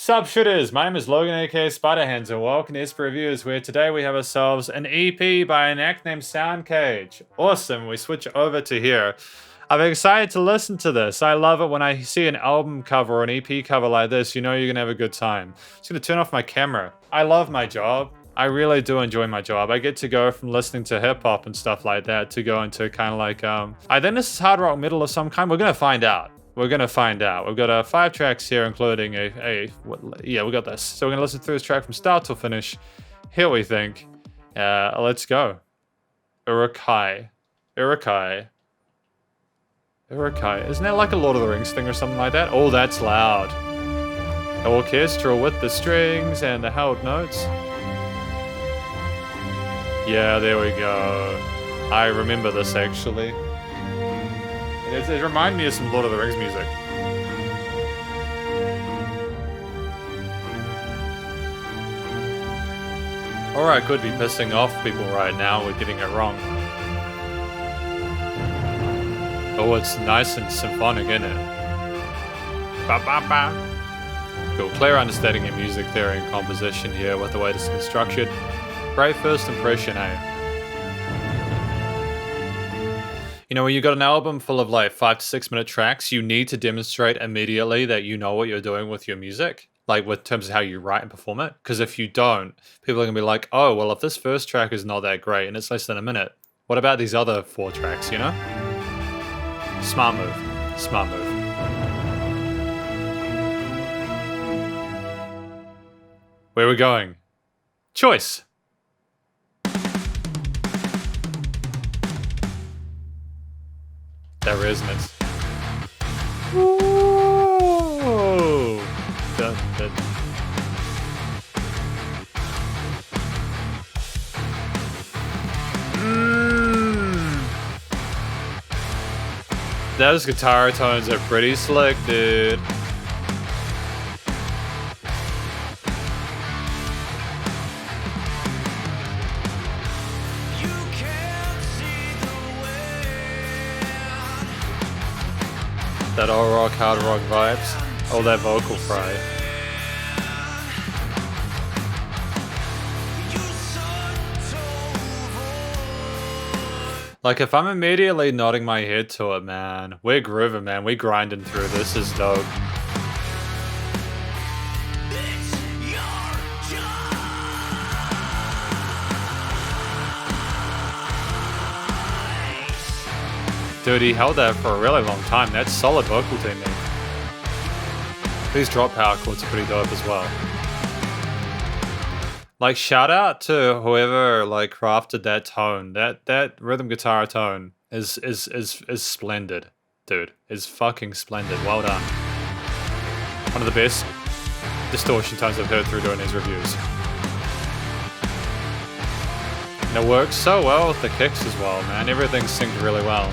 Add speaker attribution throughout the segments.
Speaker 1: Sup Shredders, my name is Logan aka Spiderhands and welcome to Esper Reviews, where today we have ourselves an EP by an act named SoundCage. Awesome, we switch over to here. I'm excited to listen to this. I love it when I see an album cover or an EP cover like this, you know you're gonna have a good time. I'm just gonna turn off my camera. I love my job. I really do enjoy my job. I get to go from listening to hip hop and stuff like that to go into kind of like, I think this is hard rock metal of some kind. We're gonna find out. We're gonna find out. We've got 5 tracks here, including yeah, we got this. So we're gonna listen through this track from start to finish. Here we think. Let's go. Urukai. Urukai. Urukai. Isn't that like a Lord of the Rings thing or something like that? Oh, that's loud. Orchestral with the strings and the held notes. Yeah, there we go. I remember this actually. It reminded me of some Lord of the Rings music. Or I could be pissing off people right now with getting it wrong. Oh, it's nice and symphonic, isn't it? Ba ba ba. Cool, clear understanding of music theory and composition here with the way this is structured. Great first impression, eh? You know, when you've got an album full of like 5 to 6 minute tracks, you need to demonstrate immediately that you know what you're doing with your music, like with terms of how you write and perform it. Because if you don't, people are gonna be like, oh, well, if this first track is not that great and it's less than a minute, what about these other 4 tracks, you know? Smart move. Smart move. Where are we going? Choice. That resonance. Ooh. Dun, dun. Those guitar tones are pretty slick, dude. That all rock, hard rock vibes. All that vocal fry. Like, if I'm immediately nodding my head to it, man, we're grooving, man. We're grinding through. This is dope. Dude, he held that for a really long time. That's solid vocal technique. These drop power chords are pretty dope as well. Like, shout out to whoever like crafted that tone. That rhythm guitar tone is splendid, dude. Is fucking splendid. Well done. One of the best distortion tones I've heard through doing these reviews. And it works so well with the kicks as well, man. Everything synced really well.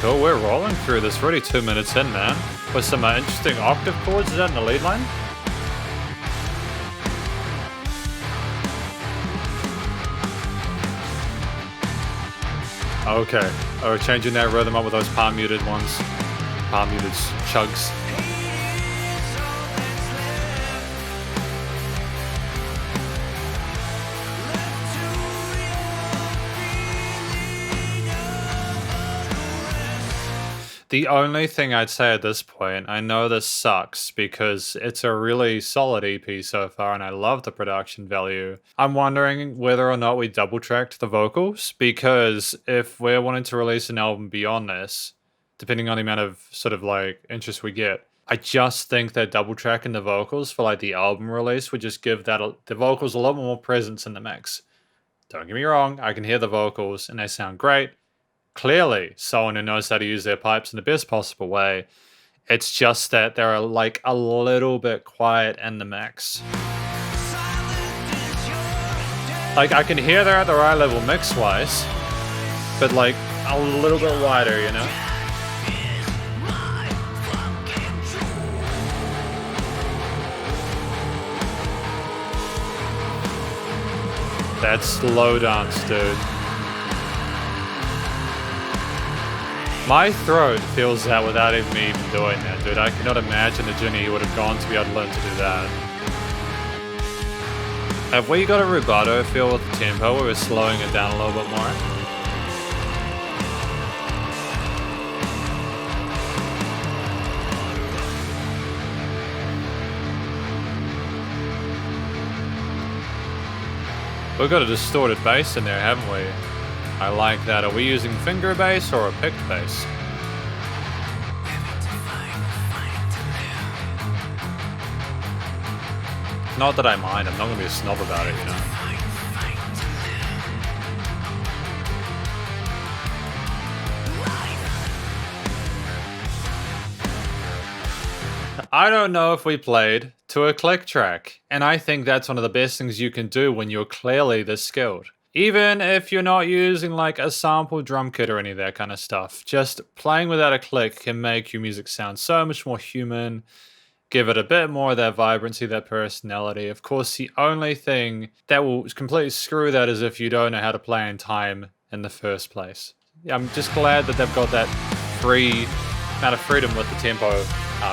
Speaker 1: Cool, we're rolling through this. We're already 2 minutes in, man. With some interesting octave chords. Is that in the lead line? Okay. Oh, we're changing that rhythm up with those palm muted ones. Palm muted chugs. The only thing I'd say at this point, I know this sucks because it's a really solid EP so far and I love the production value. I'm wondering whether or not we double tracked the vocals, because if we're wanting to release an album beyond this, depending on the amount of sort of like interest we get, I just think that double tracking the vocals for like the album release would just give the vocals a lot more presence in the mix. Don't get me wrong, I can hear the vocals and they sound great. Clearly, someone who knows how to use their pipes in the best possible way. It's just that they're like a little bit quiet in the mix. Like I can hear they're at the right level mix-wise, but like a little bit wider, you know? That slow dance, dude. My throat feels that without even me even doing that, dude. I cannot imagine the journey he would have gone to be able to learn to do that. Have we got a rubato feel with the tempo where we're slowing it down a little bit more? We've got a distorted bass in there, haven't we? I like that. Are we using finger bass or a picked bass? Not that I mind, I'm not gonna be a snob about it, you know? I don't know if we played to a click track, and I think that's one of the best things you can do when you're clearly this skilled. Even if you're not using like a sample drum kit or any of that kind of stuff, just playing without a click can make your music sound so much more human, give it a bit more of that vibrancy, that personality. Of course, the only thing that will completely screw that is if you don't know how to play in time in the first place. Yeah, I'm just glad that they've got that free amount of freedom with the tempo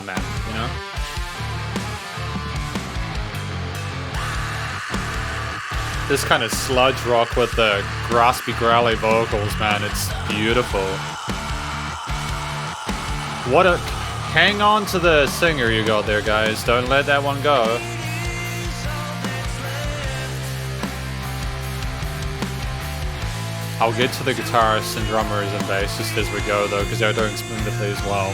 Speaker 1: map, you know? This kind of sludge rock with the graspy, growly vocals, man, it's beautiful. What a... Hang on to the singer you got there, guys. Don't let that one go. I'll get to the guitarists and drummers and bassists as we go, though, because they're doing splendidly as well.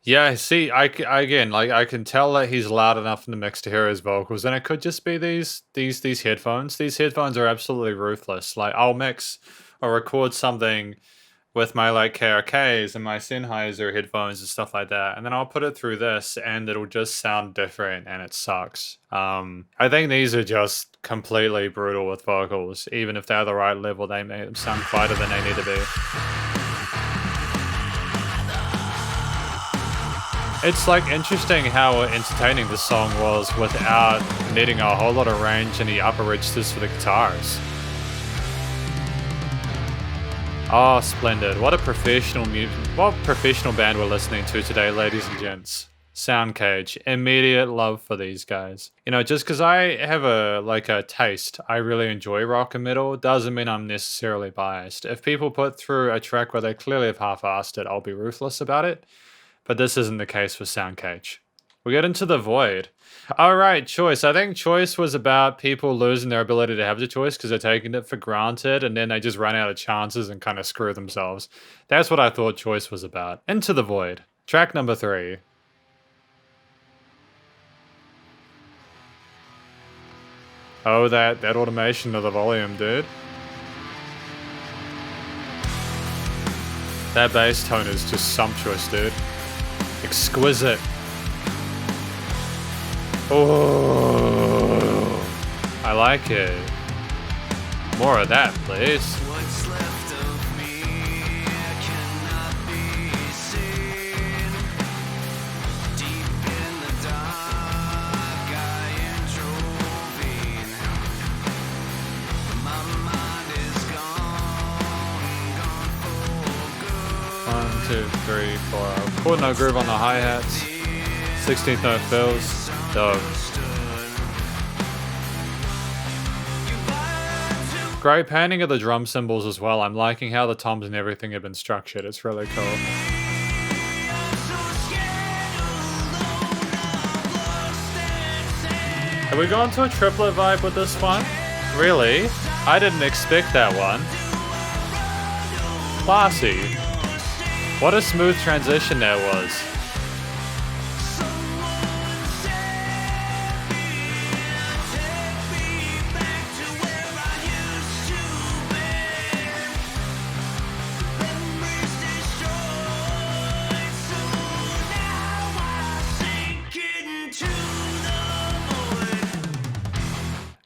Speaker 1: Yeah, see, again, like I can tell that he's loud enough in the mix to hear his vocals, and it could just be these headphones. These headphones are absolutely ruthless. Like I'll mix or record something with my like KRKs and my Sennheiser headphones and stuff like that, and then I'll put it through this, and it'll just sound different, and it sucks. I think these are just completely brutal with vocals. Even if they're the right level, they make them sound quieter than they need to be. It's like interesting how entertaining this song was without needing a whole lot of range in the upper registers for the guitars. Oh, splendid. What a professional band we're listening to today, ladies and gents. SoundCage. Immediate love for these guys. You know, just because I have a taste, I really enjoy rock and metal, doesn't mean I'm necessarily biased. If people put through a track where they clearly have half-assed it, I'll be ruthless about it. But this isn't the case for SoundCage. We get into the void. All right, choice. I think choice was about people losing their ability to have the choice because they're taking it for granted, and then they just run out of chances and kind of screw themselves. That's what I thought choice was about. Into the void. Track number 3. Oh, that automation of the volume, dude. That bass tone is just sumptuous, dude. Exquisite. Oh, I like it. More of that, please. What's left of me cannot be seen. Deep in the dark, I intervene. My mind is gone for good. 1, 2, 3, 4. Chord note groove on the hi-hats. 16th note fills. Dope. Great painting of the drum cymbals as well. I'm liking how the toms and everything have been structured. It's really cool. we going to a triplet vibe with this one? Really? I didn't expect that one. Classy. What a smooth transition that was.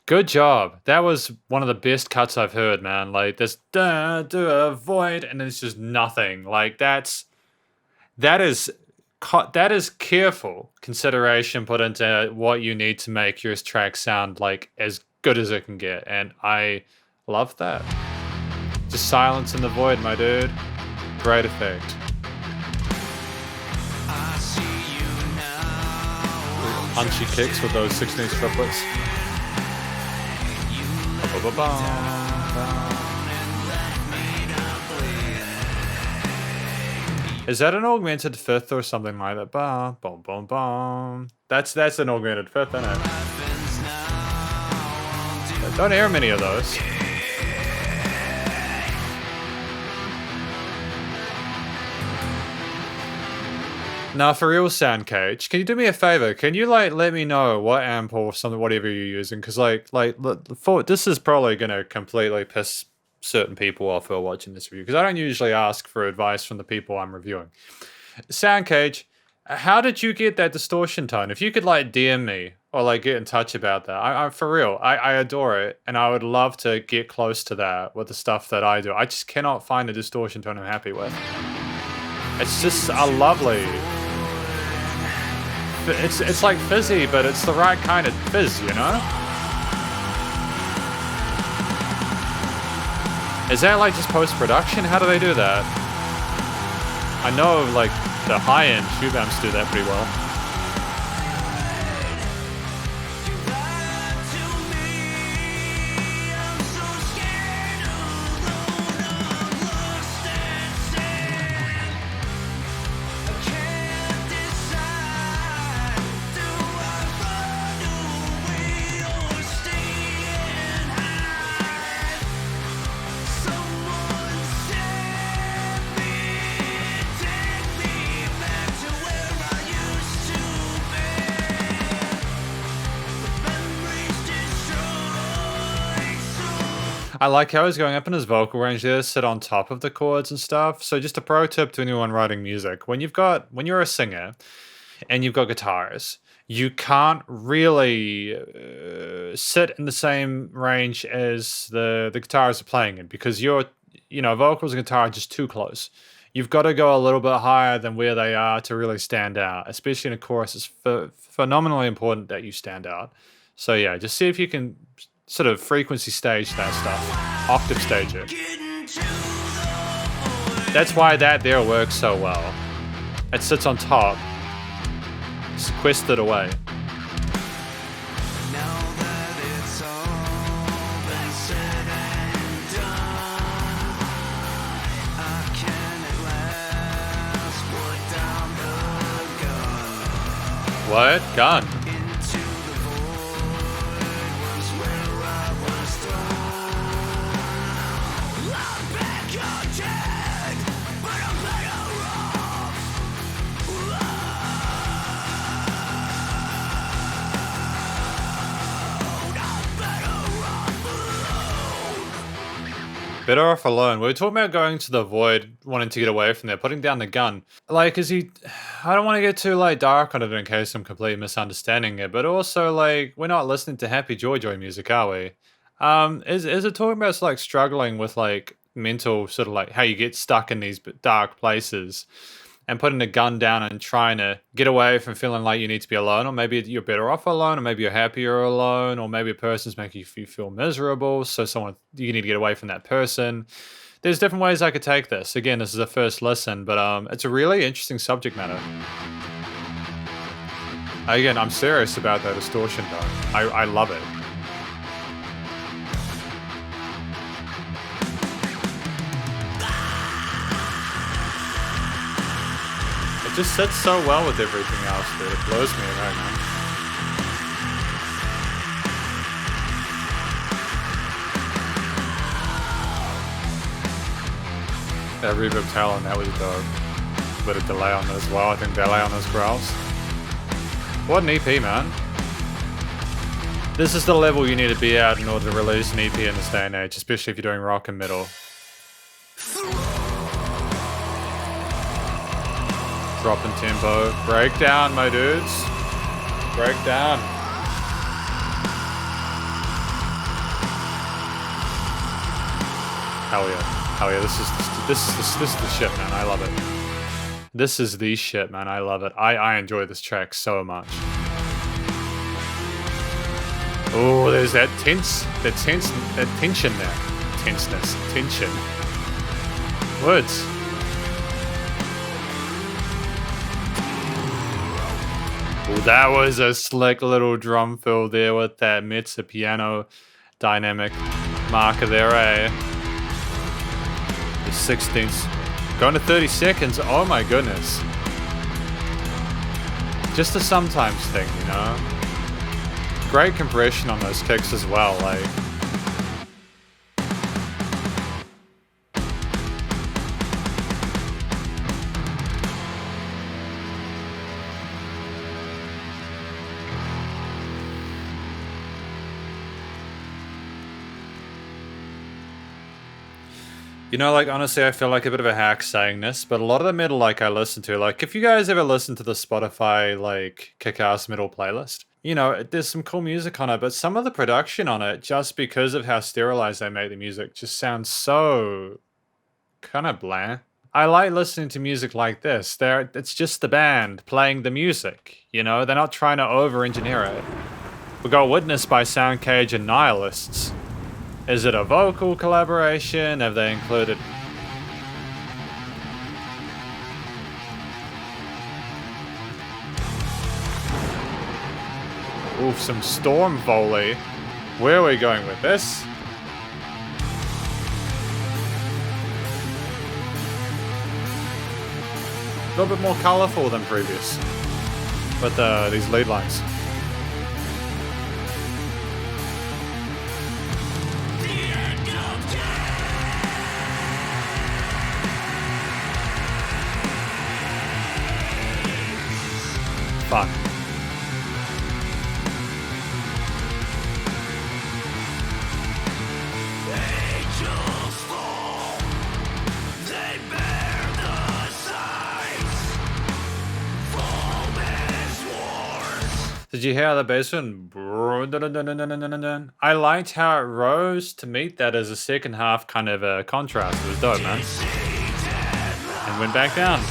Speaker 1: Good job. That was one of the best cuts I've heard, man. Like this do a void and it's just nothing. Like that is careful consideration put into what you need to make your track sound like as good as it can get, and I love that. Just silence in the void, my dude. Great effect. Punchy kicks with those 16-inch triplets. Is that an augmented fifth or something like that? Ba, boom, boom, boom. That's an augmented fifth, isn't it? Don't hear many of those. Now, for real, SoundCage, can you do me a favor? Can you like let me know what amp or something, whatever you're using? Because this is probably gonna completely piss certain people off who are watching this review. Because I don't usually ask for advice from the people I'm reviewing. SoundCage, how did you get that distortion tone? If you could like DM me or like get in touch about that, I for real, I adore it, and I would love to get close to that with the stuff that I do. I just cannot find a distortion tone I'm happy with. It's just a lovely. It's like fizzy, but it's the right kind of fizz, you know? Is that like just post-production? How do they do that? I know like the high-end tube amps do that pretty well. I like how he's going up in his vocal range there, sit on top of the chords and stuff. So just a pro tip to anyone writing music. When you're a singer and you've got guitars, you can't really sit in the same range as the guitars are playing in, because vocals and guitar are just too close. You've got to go a little bit higher than where they are to really stand out, especially in a chorus. It's phenomenally important that you stand out. So yeah, just see if you can sort of frequency stage that stuff, octave stage it. That's why that there works so well. It sits on top, sequestered away. What? Gun? Better off alone. We were talking about going to the void, wanting to get away from there, putting down the gun. Like, I don't want to get too like dark on it in case I'm completely misunderstanding it, but also like we're not listening to happy joy music, are we? Is it talking about like struggling with like mental sort of like how you get stuck in these dark places and putting a gun down and trying to get away from feeling like you need to be alone, or maybe you're better off alone, or maybe you're happier alone, or maybe a person's making you feel miserable, so you need to get away from that person. There's different ways I could take this. Again, this is a first listen, but it's a really interesting subject matter. Again, I'm serious about that distortion though. I love it. It just sits so well with everything else, dude. It blows me away, man. That reverb tail on that was dope. A bit of delay on it as well. I think delay on those growls. What an EP, man. This is the level you need to be at in order to release an EP in this day and age, especially if you're doing rock and metal. Drop in tempo. Break down, my dudes. Break down. Hell yeah. Hell yeah. This is the shit, man. I love it. This is the shit, man. I love it. I enjoy this track so much. Oh, there's that tension there. Tension. Words. Oh, that was a slick little drum fill there with that mezzo piano dynamic marker there, eh? The 16ths. Going to 30 seconds. Oh my goodness. Just a sometimes thing, you know? Great compression on those kicks as well, like. You know, like, honestly, I feel like a bit of a hack saying this, but a lot of the metal, like, I listen to, like, if you guys ever listen to the Spotify, like, kick-ass metal playlist, you know, there's some cool music on it, but some of the production on it, just because of how sterilized they make the music, just sounds so kind of bland. I like listening to music like this. It's just the band playing the music, you know? They're not trying to over-engineer it. We got Witnessed by SoundCage and Nihilists. Is it a vocal collaboration? Have they included... Oof, some Storm Volley. Where are we going with this? A little bit more colorful than previous. But these lead lines. Fuck. Did you hear the bass one? I liked how it rose to meet that as a second half kind of a contrast. It was dope, man. And went back down.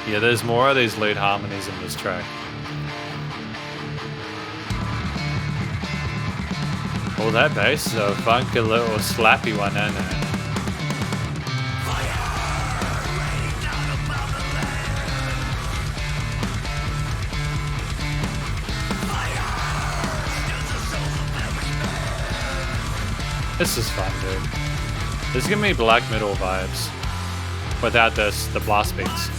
Speaker 1: Yeah, there's more of these lead harmonies in this track. Oh, that bass is a funky little slappy one, isn't it? This is fun, dude. This is giving me black metal vibes. Without the blast beats.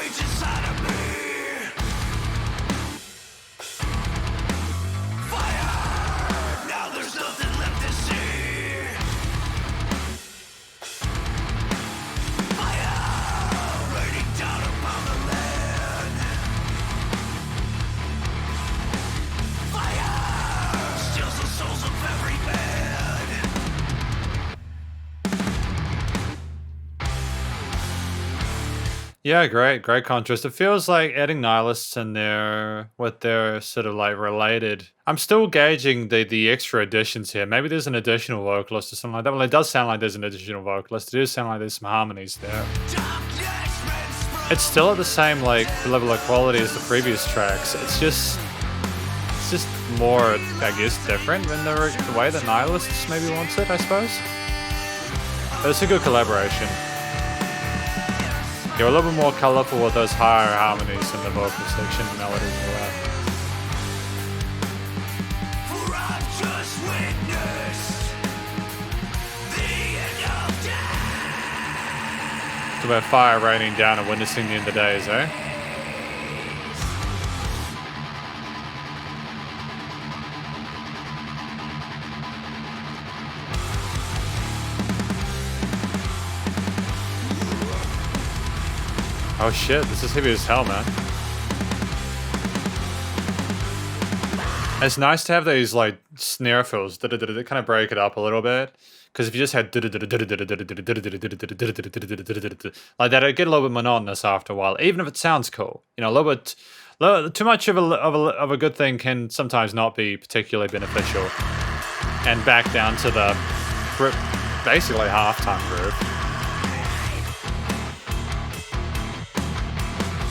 Speaker 2: Inside
Speaker 1: Yeah, great contrast. It feels like adding nihilists in there with their sort of like related. I'm still gauging the extra additions here. Maybe there's an additional vocalist or something like that. Well, it does sound like there's an additional vocalist. It does sound like there's some harmonies there. It's still at the same like level of quality as the previous tracks. It's just more, I guess, different than the way that Nihilists maybe wants it, I suppose. But it's a good collaboration. You're a little bit more colourful with those higher harmonies in the vocal section, melodies and all that. It's about fire raining down and witnessing the end of days, eh? Oh shit, this is heavy as hell, man. It's nice to have these like snare fills that kind of break it up a little bit. Because if you just had like that, it'd get a little bit monotonous after a while, even if it sounds cool. You know, a little bit too much of a good thing can sometimes not be particularly beneficial. And back down to the basically halftime groove.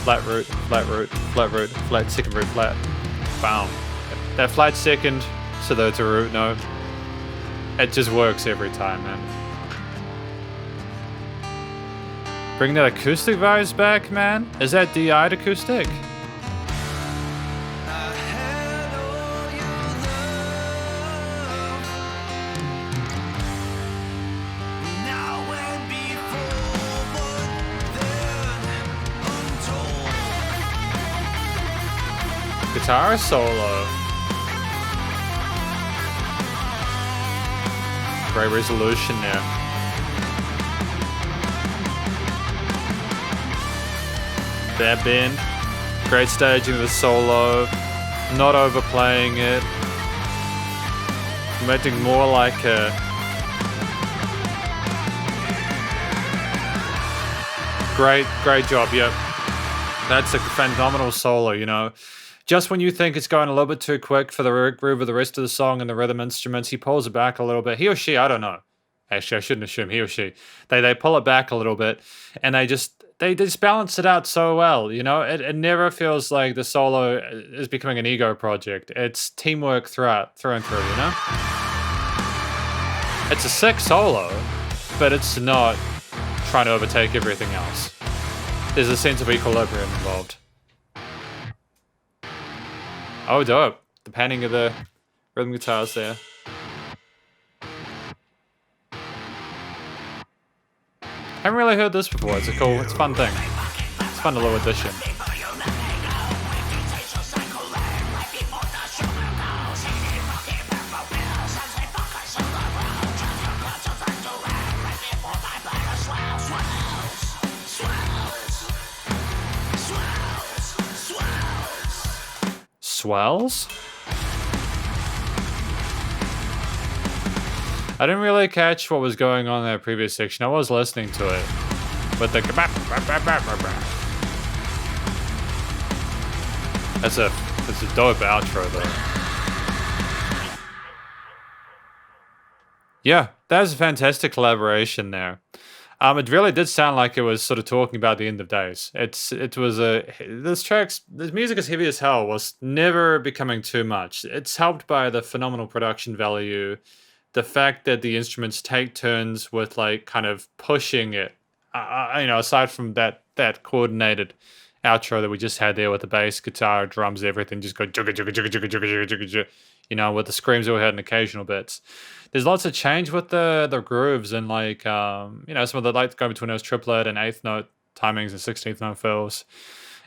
Speaker 1: Flat root, flat root, flat root, flat second root, flat. Boom. That flat second, so that it's a root note. It just works every time, man. Bring that acoustic vibes back, man. Is that DI'd acoustic? Guitar solo. Great resolution there. That bend. Great staging of the solo. Not overplaying it. Making more like a... Great job, yep. That's a phenomenal solo, you know. Just when you think it's going a little bit too quick for the groove of the rest of the song and the rhythm instruments, he pulls it back a little bit. He or she, I don't know. Actually, I shouldn't assume he or she. They pull it back a little bit, and they just balance it out so well. You know, it never feels like the solo is becoming an ego project. It's teamwork through and through. You know, it's a sick solo, but it's not trying to overtake everything else. There's a sense of equilibrium involved. Oh, dope. The panning of the rhythm guitars there. I haven't really heard this before. It's a fun thing. It's a fun little addition. Swells? I didn't really catch what was going on in that previous section. I was listening to it. But the... That's a dope outro though. Yeah, that was a fantastic collaboration there. It really did sound like it was sort of talking about the end of days. This music is heavy as hell was never becoming too much. It's helped by the phenomenal production value, the fact that the instruments take turns with like kind of pushing it. You know, aside from that coordinated outro that we just had there with the bass, guitar, drums, everything just go jugga jugga jugga jugga jugga jugga jugga jugga. You know, with the screams that we had in occasional bits. There's lots of change with the grooves and like you know, some of the like going between those triplet and eighth note timings and 16th note fills.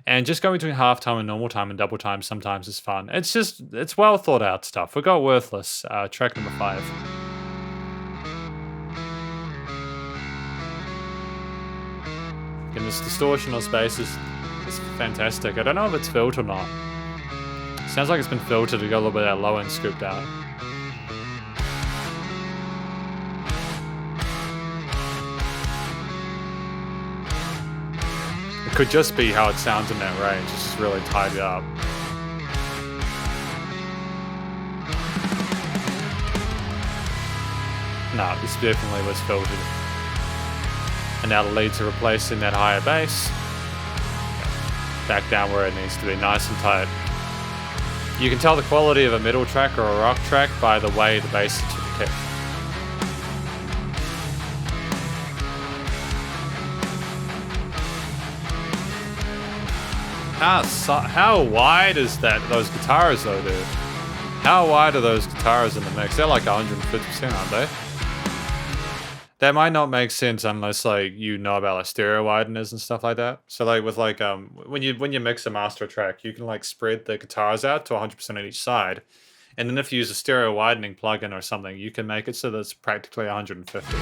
Speaker 1: And just going between half time and normal time and double time sometimes is fun. It's well thought out stuff. We got Worthless, track number 5. And this distortional space is fantastic. I don't know if it's filled or not. Sounds like it's been filtered to go a little bit of that low end scooped out. could just be how it sounds in that range. It's just really tied up. No, this definitely was filtered. And now the leads are replacing that higher bass. Back down where it needs to be, nice and tight. You can tell the quality of a middle track or a rock track by the way the bass hits with the kick. How wide is those guitars though, dude? How wide are those guitars in the mix? They're like 150%, aren't they? That might not make sense unless like you know about like stereo wideners and stuff like that. So like with like when you mix a master track, you can like spread the guitars out to 100% on each side. And then if you use a stereo widening plugin or something, you can make it so that it's practically 150.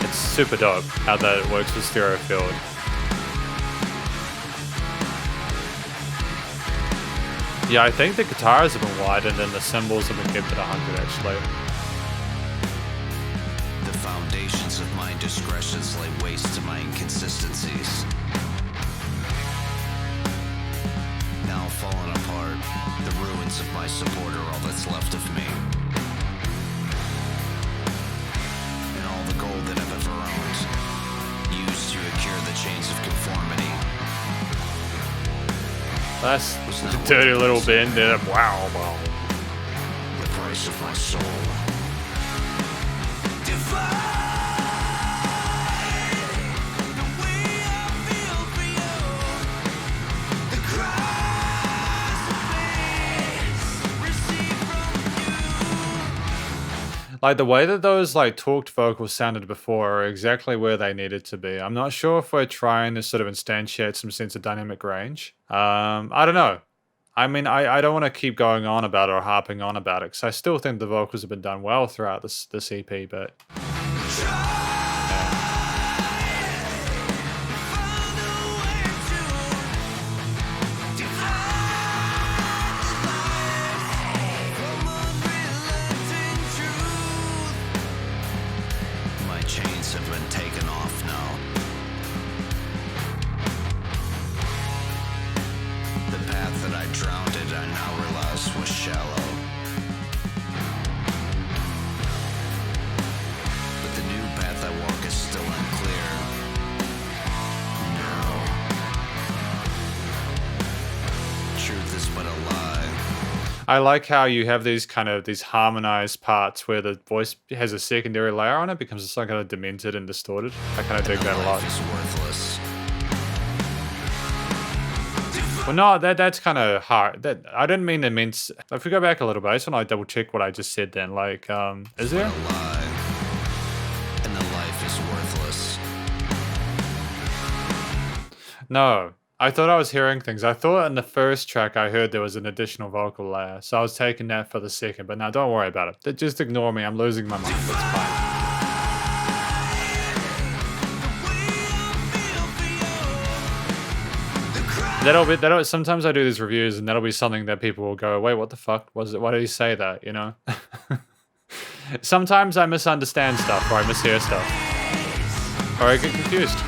Speaker 1: It's super dope how that works with stereo field. Yeah, I think the guitars have been widened and the cymbals have been kept at 100 actually.
Speaker 2: The foundations of my discretions lay waste to my inconsistencies. Now fallen apart, the ruins of my support are all that's left of me. And all the gold that I've ever owned, used to secure the chains of conformity.
Speaker 1: That's a dirty little bend there. Wow, wow.
Speaker 2: The price of my soul.
Speaker 1: Like the way that those like talked vocals sounded before are exactly where they needed to be. I'm not sure if we're trying to sort of instantiate some sense of dynamic range. I don't know. I mean, I don't want to keep going on about it or harping on about it because I still think the vocals have been done well throughout this EP, but...
Speaker 2: Chains have been taken off now. The path that I drowned in, I now realize was shallow. But the new path I walk is still unclear. No. Truth is but a lie.
Speaker 1: I like how you have these harmonized parts where the voice has a secondary layer on it, becomes just like kind of demented and distorted. I kind of dig that a lot. Well, no, that's kind of hard. That I didn't mean to mean. If we go back a little bit, I just want to double check what I just said then. Like, is there?
Speaker 2: And the life is worthless.
Speaker 1: No. I thought I was hearing things. I thought in the first track I heard there was an additional vocal layer. So I was taking that for the second. But now don't worry about it. Just ignore me. I'm losing my mind. It's fine. Sometimes I do these reviews and that'll be something that people will go, wait, what the fuck was it? Why did he say that? You know? Sometimes I misunderstand stuff or I mishear stuff. Or I get confused.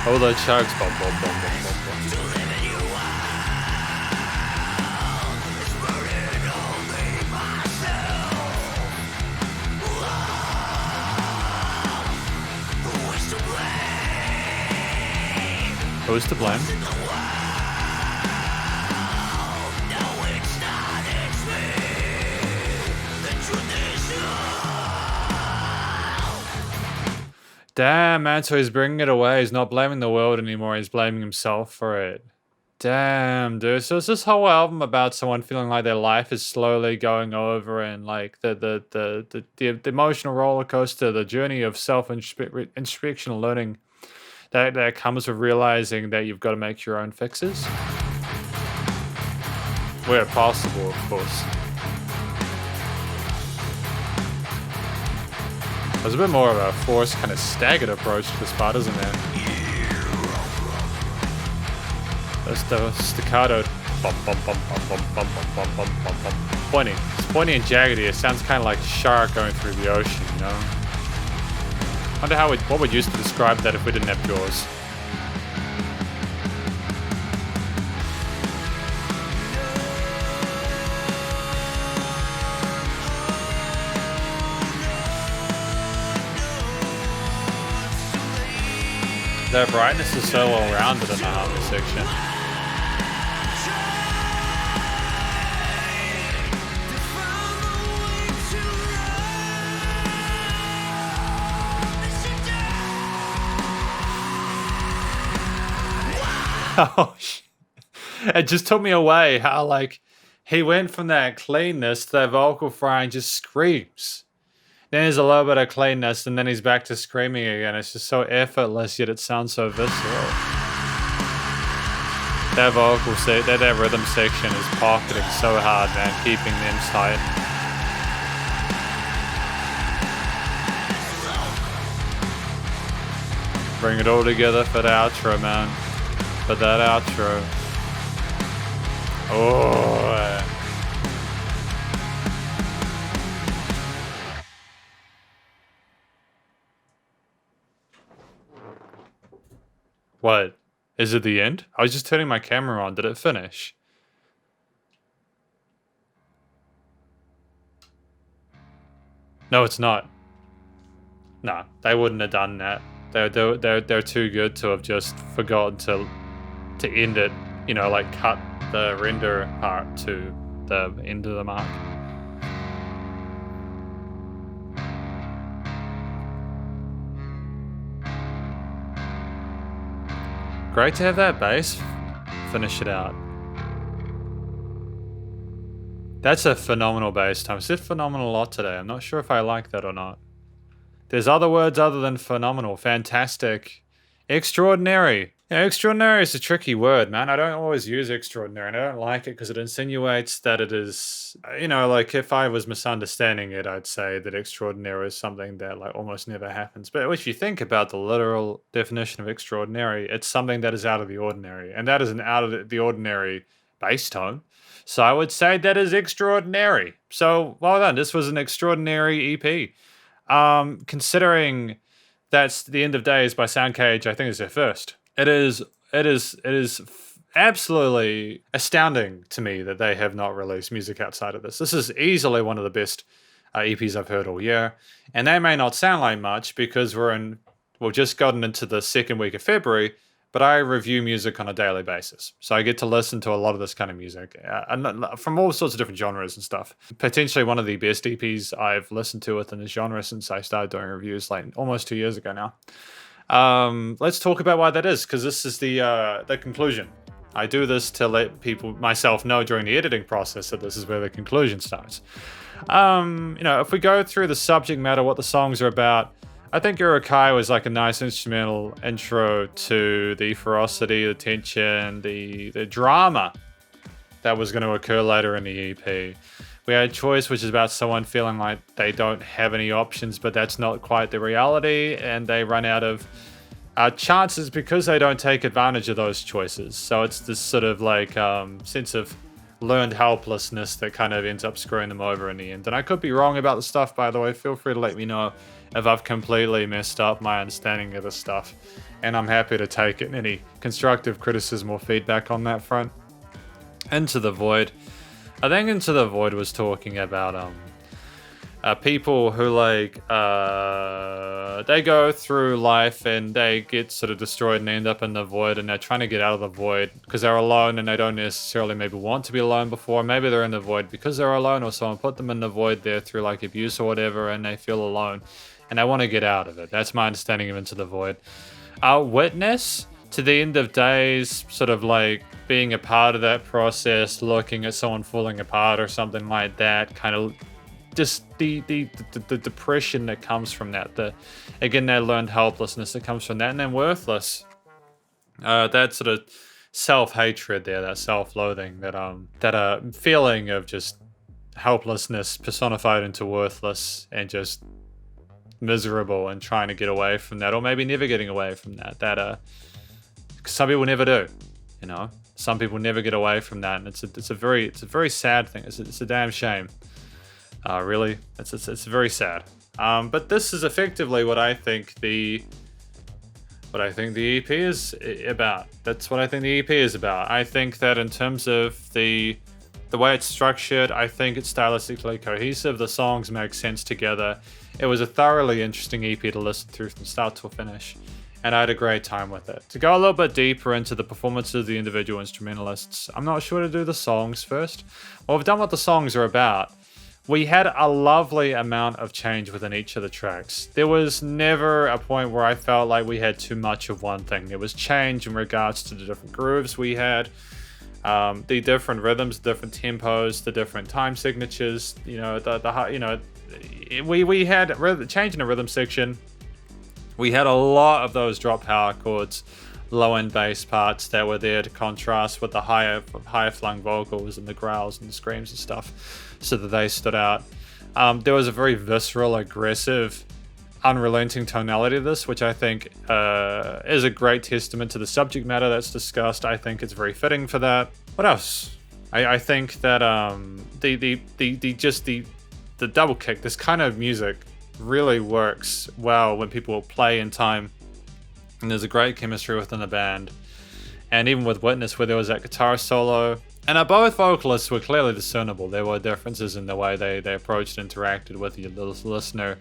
Speaker 1: Oh, the chugs. Bum, bum, bum, bum, bum, bum. Who's to blame? Damn, man, so he's bringing it away. He's not blaming the world anymore. He's blaming himself for it. Damn, dude. So it's this whole album about someone feeling like their life is slowly going over and like the emotional roller coaster, the journey of self-introspection and learning that comes with realizing that you've got to make your own fixes. Where possible, of course. There's a bit more of a forced kind of staggered approach to this part, isn't there? There's the staccato bum bum bum bum bum bum bum bum bum bum. Pointy. It's pointy and jaggedy. It sounds kind of like a shark going through the ocean, you know? Wonder what we'd use to describe that if we didn't have jaws. The brightness is so well rounded in the harmony section. Oh, it just took me away how, like, he went from that cleanness to that vocal fry and just screams. Then there's a little bit of cleanness, and then he's back to screaming again. It's just so effortless, yet it sounds so visceral. That rhythm section is pocketing so hard, man, keeping them tight. Bring it all together for the outro, man. For that outro. Oh. What? Is it the end? I was just turning my camera on. Did it finish? No, it's not. Nah, they wouldn't have done that. They're too good to have just forgotten to end it, you know, like cut the render part to the end of the mark. Great to have that bass finish it out. That's a phenomenal bass time. I said phenomenal a lot today. I'm not sure if I like that or not. There's other words other than phenomenal. Fantastic. Extraordinary. Yeah, extraordinary is a tricky word, man. I don't always use extraordinary, and I don't like it because it insinuates that it is, you know, like if I was misunderstanding it, I'd say that extraordinary is something that like almost never happens. But if you think about the literal definition of extraordinary, it's something that is out of the ordinary, and that is an out of the ordinary bass tone. So I would say that is extraordinary. So well done. This was an extraordinary EP. Considering that's The End of Days by SoundCage, I think it's their first. It is absolutely astounding to me that they have not released music outside of this. This is easily one of the best EPs I've heard all year, and they may not sound like much because we've just gotten into the second week of February, but I review music on a daily basis, so I get to listen to a lot of this kind of music from all sorts of different genres and stuff. Potentially one of the best EPs I've listened to within the genre since I started doing reviews like almost 2 years ago now. Let's talk about why that is, because this is the conclusion. I do this to let myself know during the editing process that this is where the conclusion starts. You know, if we go through the subject matter, what the songs are about, I think Urukai was like a nice instrumental intro to the ferocity, the tension, the drama that was going to occur later in the EP. We had Choice, which is about someone feeling like they don't have any options, but that's not quite the reality, and they run out of chances because they don't take advantage of those choices. So it's this sort of like sense of learned helplessness that kind of ends up screwing them over in the end. And I could be wrong about the stuff, by the way. Feel free to let me know if I've completely messed up my understanding of the stuff. And I'm happy to take it. Any constructive criticism or feedback on that front. Into the Void. I think Into the Void was talking about people who like they go through life and they get sort of destroyed and end up in the void, and they're trying to get out of the void because they're alone and they don't necessarily maybe want to be alone before. Maybe they're in the void because they're alone, or someone put them in the void there through like abuse or whatever, and they feel alone and they want to get out of it. That's my understanding of Into the Void. Witness to The End of Days, sort of like being a part of that process, looking at someone falling apart or something like that, kind of just the depression that comes from that, that learned helplessness that comes from that. And then Worthless, that sort of self-hatred there, that self-loathing, that feeling of just helplessness personified into worthless, and just miserable and trying to get away from that, or maybe never getting away from that. That some people never do, you know. Some people never get away from that, and it's a very sad thing. It's a damn shame. Really, it's very sad. But this is effectively what I think the EP is about. That's what I think the EP is about. I think that in terms of the way it's structured, I think it's stylistically cohesive. The songs make sense together. It was a thoroughly interesting EP to listen through from start to finish, and I had a great time with it. To go a little bit deeper into the performances of the individual instrumentalists, I'm not sure to do the songs first. Well, we've done what the songs are about. We had a lovely amount of change within each of the tracks. There was never a point where I felt like we had too much of one thing. There was change in regards to the different grooves we had, the different rhythms, different tempos, the different time signatures. You know, we had change in the rhythm section. We had a lot of those drop power chords, low end bass parts that were there to contrast with the higher flung vocals and the growls and the screams and stuff, so that they stood out. There was a very visceral, aggressive, unrelenting tonality to this, which I think is a great testament to the subject matter that's discussed. I think it's very fitting for that. What else? I think that the double kick, this kind of music, really works well when people play in time, and there's a great chemistry within the band. And even with Witness, where there was that guitar solo, and both vocalists were clearly discernible. There were differences in the way they approached and interacted with the listener.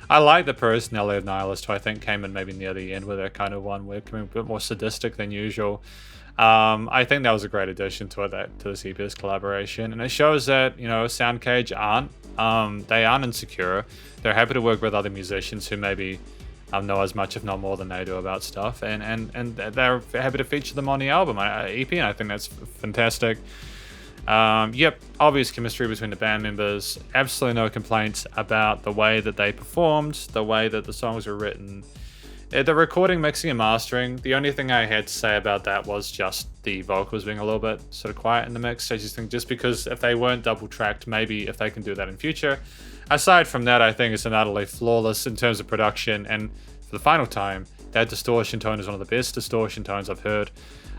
Speaker 1: I like the personality of Nihilist, who I think came in maybe near the end with that kind of one, where becoming a bit more sadistic than usual. I think that was a great addition to this EP's collaboration, and it shows that, you know, SoundCage aren't insecure. They're happy to work with other musicians who maybe know as much, if not more, than they do about stuff, and they're happy to feature them on the album EP, and I think that's fantastic. Yep, obvious chemistry between the band members. Absolutely no complaints about the way that they performed, the way that the songs were written. The recording, mixing, and mastering, the only thing I had to say about that was just the vocals being a little bit sort of quiet in the mix. I just think just because if they weren't double tracked, maybe if they can do that in future. Aside from that, I think it's an utterly flawless in terms of production, and for the final time, that distortion tone is one of the best distortion tones I've heard.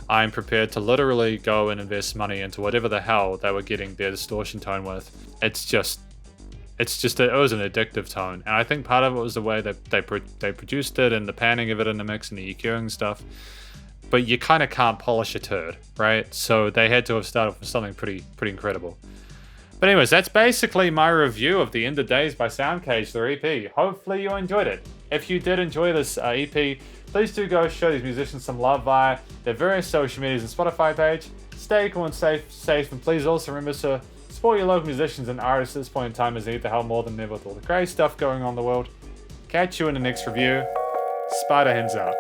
Speaker 1: I'm prepared to literally go and invest money into whatever the hell they were getting their distortion tone with. It was an addictive tone, and I think part of it was the way that they produced it and the panning of it in the mix and the EQing stuff. But you kind of can't polish a turd, right? So they had to have started with something pretty incredible. But anyways, that's basically my review of The End of Days by SoundCage, their EP. Hopefully you enjoyed it. If you did enjoy this EP, please do go show these musicians some love via their various social medias and Spotify page. Stay cool and safe, and please also remember to support your local musicians and artists at this point in time, as they need the help more than ever with all the crazy stuff going on in the world. Catch you in the next review. Spider hands out.